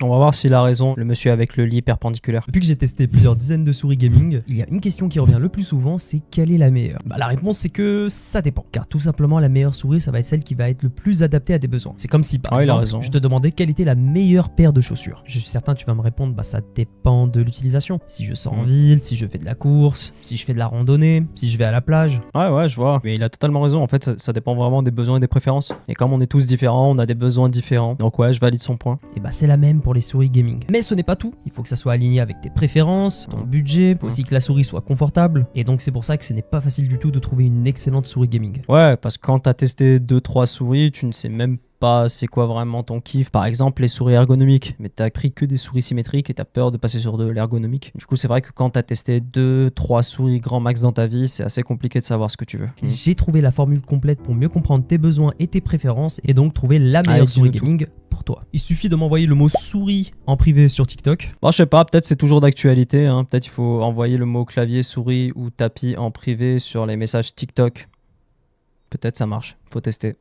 On va voir s'il a raison, le monsieur avec le lit perpendiculaire. Depuis que j'ai testé plusieurs dizaines de souris gaming, il y a une question qui revient le plus souvent, c'est quelle est la meilleure? La réponse c'est que ça dépend, car tout simplement la meilleure souris ça va être celle qui va être le plus adaptée à tes besoins. C'est comme si par exemple, je te demandais quelle était la meilleure paire de chaussures. Je suis certain tu vas me répondre, ça dépend de l'utilisation. Si je sors en ville, si je fais de la course, si je fais de la randonnée, si je vais à la plage. Ouais, je vois. Mais il a totalement raison, en fait ça dépend vraiment des besoins et des préférences. Et comme on est tous différents, on a des besoins différents. Donc ouais, je valide son point. Et c'est la même pour les souris gaming. Mais ce n'est pas tout, il faut que ça soit aligné avec tes préférences, ton budget, aussi que la souris soit confortable. Et donc c'est pour ça que ce n'est pas facile du tout de trouver une excellente souris gaming. Ouais, parce que quand t'as testé 2-3 souris, tu ne sais même pas c'est quoi vraiment ton kiff. Par exemple les souris ergonomiques, mais t'as pris que des souris symétriques et t'as peur de passer sur de l'ergonomique. Du coup c'est vrai que quand t'as testé 2-3 souris grand max dans ta vie, c'est assez compliqué de savoir ce que tu veux. J'ai trouvé la formule complète pour mieux comprendre tes besoins et tes préférences et donc trouver la meilleure souris gaming pour toi. Il suffit de m'envoyer le mot souris en privé sur TikTok. Bon, je sais pas, peut-être c'est toujours d'actualité, hein. Peut-être il faut envoyer le mot clavier, souris ou tapis en privé sur les messages TikTok. Peut-être ça marche, faut tester.